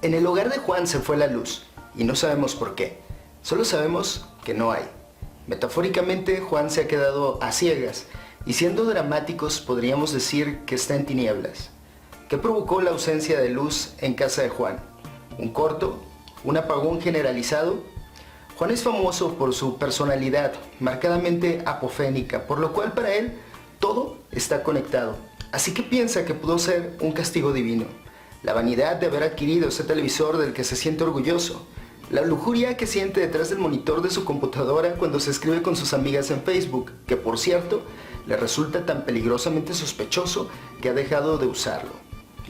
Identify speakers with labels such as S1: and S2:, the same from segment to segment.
S1: En el hogar de Juan se fue la luz, y no sabemos por qué. Solo sabemos que no hay. Metafóricamente, Juan se ha quedado a ciegas, y siendo dramáticos podríamos decir que está en tinieblas. ¿Qué provocó la ausencia de luz en casa de Juan? ¿Un corto? ¿Un apagón generalizado? Juan es famoso por su personalidad, marcadamente apofénica, por lo cual para él todo está conectado. Así que piensa que pudo ser un castigo divino. La vanidad de haber adquirido ese televisor del que se siente orgulloso. La lujuria que siente detrás del monitor de su computadora cuando se escribe con sus amigas en Facebook, que por cierto, le resulta tan peligrosamente sospechoso que ha dejado de usarlo.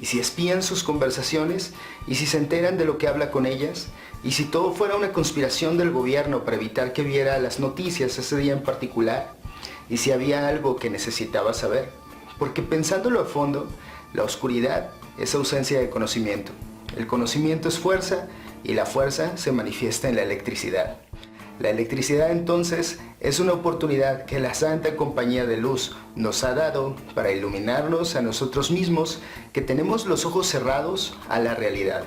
S1: ¿Y si espían sus conversaciones? ¿Y si se enteran de lo que habla con ellas? ¿Y si todo fuera una conspiración del gobierno para evitar que viera las noticias ese día en particular? ¿Y si había algo que necesitaba saber? Porque pensándolo a fondo, la oscuridad es ausencia de conocimiento. El conocimiento es fuerza y la fuerza se manifiesta en la electricidad. La electricidad entonces es una oportunidad que la Santa Compañía de Luz nos ha dado para iluminarnos a nosotros mismos que tenemos los ojos cerrados a la realidad.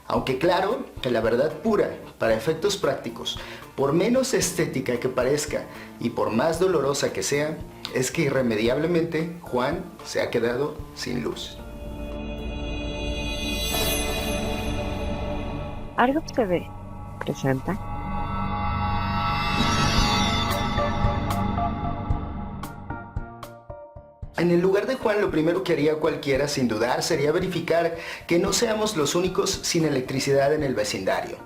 S1: Aunque claro que la verdad pura, para efectos prácticos, por menos estética que parezca y por más dolorosa que sea, es que irremediablemente Juan se ha quedado sin luz.
S2: Argo TV presenta
S1: En el lugar de Juan, lo primero que haría cualquiera, sin dudar, sería verificar que no seamos los únicos sin electricidad en el vecindario.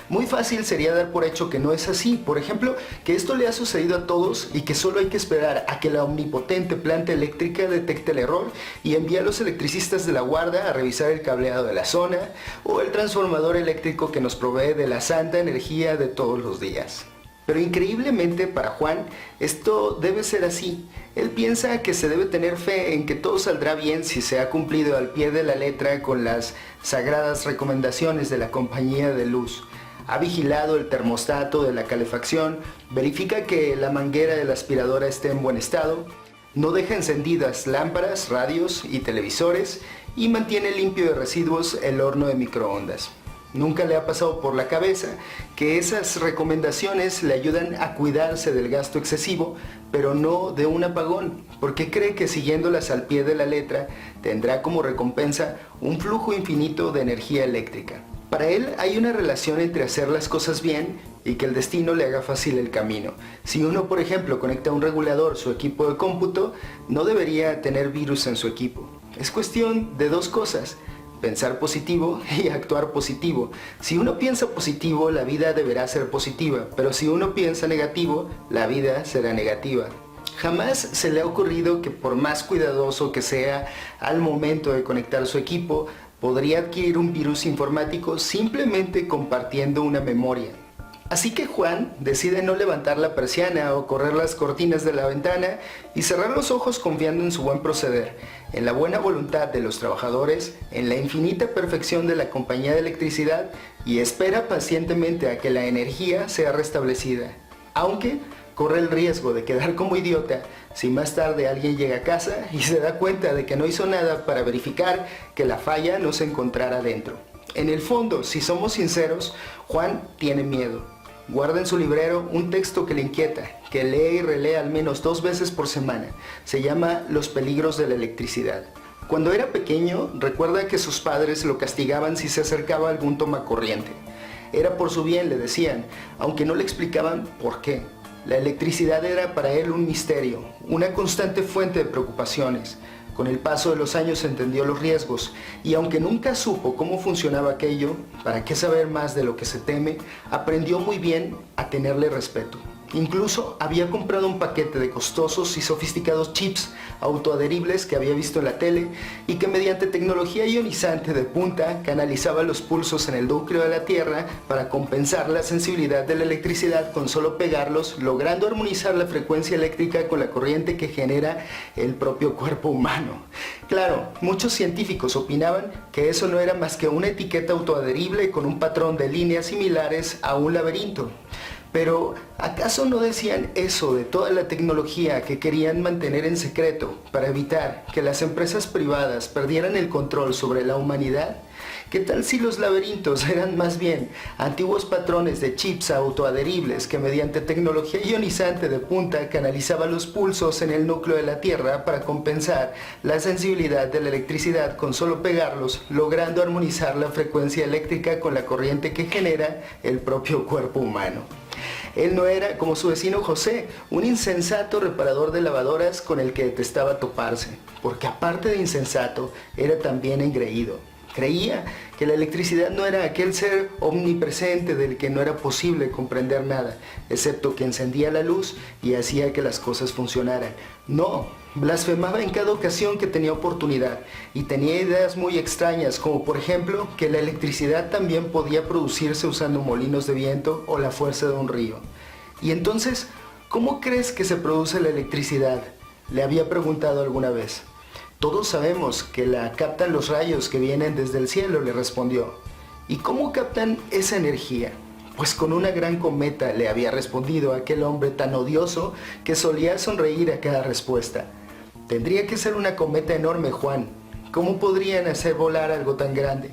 S1: Muy fácil sería dar por hecho que no es así. Por ejemplo, que esto le ha sucedido a todos y que solo hay que esperar a que la omnipotente planta eléctrica detecte el error y envíe a los electricistas de la guarda a revisar el cableado de la zona o el transformador eléctrico que nos provee de la santa energía de todos los días. Pero increíblemente para Juan, esto debe ser así. Él piensa que se debe tener fe en que todo saldrá bien si se ha cumplido al pie de la letra con las sagradas recomendaciones de la Compañía de Luz. Ha vigilado el termostato de la calefacción, verifica que la manguera de la aspiradora esté en buen estado, no deja encendidas lámparas, radios y televisores y mantiene limpio de residuos el horno de microondas. Nunca le ha pasado por la cabeza que esas recomendaciones le ayudan a cuidarse del gasto excesivo, pero no de un apagón, porque cree que siguiéndolas al pie de la letra tendrá como recompensa un flujo infinito de energía eléctrica. Para él hay una relación entre hacer las cosas bien y que el destino le haga fácil el camino. Si uno, por ejemplo, conecta a un regulador su equipo de cómputo, no debería tener virus en su equipo. Es cuestión de dos cosas: pensar positivo y actuar positivo. Si uno piensa positivo, la vida deberá ser positiva, pero si uno piensa negativo, la vida será negativa. Jamás se le ha ocurrido que por más cuidadoso que sea al momento de conectar su equipo, podría adquirir un virus informático simplemente compartiendo una memoria. Así que Juan decide no levantar la persiana o correr las cortinas de la ventana y cerrar los ojos confiando en su buen proceder, en la buena voluntad de los trabajadores, en la infinita perfección de la compañía de electricidad y espera pacientemente a que la energía sea restablecida. Aunque corre el riesgo de quedar como idiota si más tarde alguien llega a casa y se da cuenta de que no hizo nada para verificar que la falla no se encontrara dentro. En el fondo, si somos sinceros, Juan tiene miedo. Guarda en su librero un texto que le inquieta, que lee y relee al menos 2 veces por semana. Se llama Los peligros de la electricidad. Cuando era pequeño, recuerda que sus padres lo castigaban si se acercaba a algún tomacorriente. Era por su bien, le decían, aunque no le explicaban por qué. La electricidad era para él un misterio, una constante fuente de preocupaciones. Con el paso de los años entendió los riesgos y aunque nunca supo cómo funcionaba aquello, ¿para qué saber más de lo que se teme?, aprendió muy bien a tenerle respeto. Incluso había comprado un paquete de costosos y sofisticados chips autoadheribles que había visto en la tele y que mediante tecnología ionizante de punta canalizaba los pulsos en el núcleo de la Tierra para compensar la sensibilidad de la electricidad con solo pegarlos, logrando armonizar la frecuencia eléctrica con la corriente que genera el propio cuerpo humano. Claro, muchos científicos opinaban que eso no era más que una etiqueta autoadherible con un patrón de líneas similares a un laberinto. Pero, ¿acaso no decían eso de toda la tecnología que querían mantener en secreto para evitar que las empresas privadas perdieran el control sobre la humanidad? ¿Qué tal si los laberintos eran más bien antiguos patrones de chips autoadheribles que mediante tecnología ionizante de punta canalizaban los pulsos en el núcleo de la Tierra para compensar la sensibilidad de la electricidad con solo pegarlos, logrando armonizar la frecuencia eléctrica con la corriente que genera el propio cuerpo humano? Él no era, como su vecino José, un insensato reparador de lavadoras con el que detestaba toparse, porque aparte de insensato, era también engreído. Creía que la electricidad no era aquel ser omnipresente del que no era posible comprender nada, excepto que encendía la luz y hacía que las cosas funcionaran. No, blasfemaba en cada ocasión que tenía oportunidad y tenía ideas muy extrañas, como por ejemplo que la electricidad también podía producirse usando molinos de viento o la fuerza de un río. Y entonces, ¿cómo crees que se produce la electricidad?, le había preguntado alguna vez. Todos sabemos que la captan los rayos que vienen desde el cielo, le respondió. ¿Y cómo captan esa energía? Pues con una gran cometa, le había respondido aquel hombre tan odioso que solía sonreír a cada respuesta. Tendría que ser una cometa enorme, Juan. ¿Cómo podrían hacer volar algo tan grande?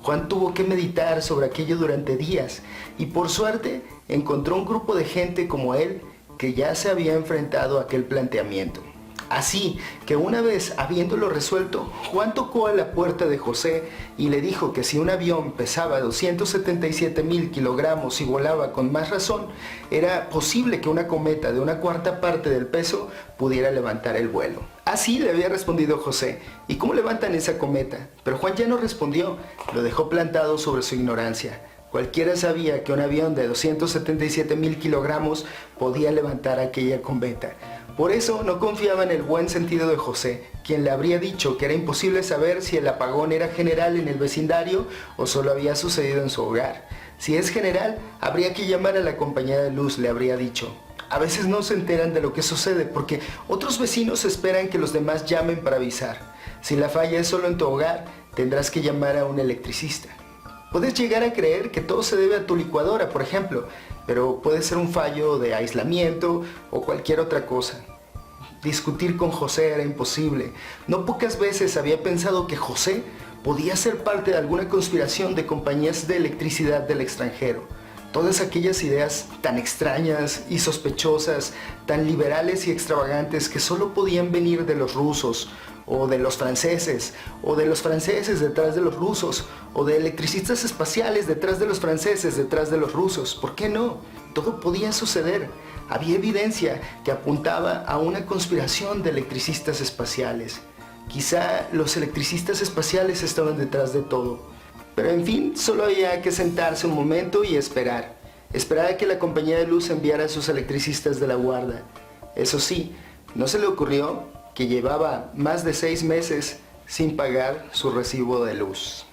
S1: Juan tuvo que meditar sobre aquello durante días y por suerte encontró un grupo de gente como él que ya se había enfrentado a aquel planteamiento. Así que una vez habiéndolo resuelto, Juan tocó a la puerta de José y le dijo que si un avión pesaba 277,000 kilogramos y volaba con más razón, era posible que una cometa de una cuarta parte del peso pudiera levantar el vuelo. Así le había respondido José. ¿Y cómo levantan esa cometa? Pero Juan ya no respondió, lo dejó plantado sobre su ignorancia. Cualquiera sabía que un avión de 277,000 kilogramos podía levantar aquella cometa. Por eso no confiaba en el buen sentido de José, quien le habría dicho que era imposible saber si el apagón era general en el vecindario o solo había sucedido en su hogar. Si es general, habría que llamar a la compañía de luz, le habría dicho. A veces no se enteran de lo que sucede porque otros vecinos esperan que los demás llamen para avisar. Si la falla es solo en tu hogar, tendrás que llamar a un electricista. Puedes llegar a creer que todo se debe a tu licuadora, por ejemplo, pero puede ser un fallo de aislamiento o cualquier otra cosa. Discutir con José era imposible. No pocas veces había pensado que José podía ser parte de alguna conspiración de compañías de electricidad del extranjero. Todas aquellas ideas tan extrañas y sospechosas, tan liberales y extravagantes que solo podían venir de los rusos, o de los franceses, o de los franceses detrás de los rusos, o de electricistas espaciales detrás de los franceses detrás de los rusos. ¿Por qué no? Todo podía suceder. Había evidencia que apuntaba a una conspiración de electricistas espaciales. Quizá los electricistas espaciales estaban detrás de todo. Pero en fin, solo había que sentarse un momento y esperar. Esperar a que la compañía de luz enviara a sus electricistas de la guarda. Eso sí, no se le ocurrió que llevaba más de 6 meses sin pagar su recibo de luz.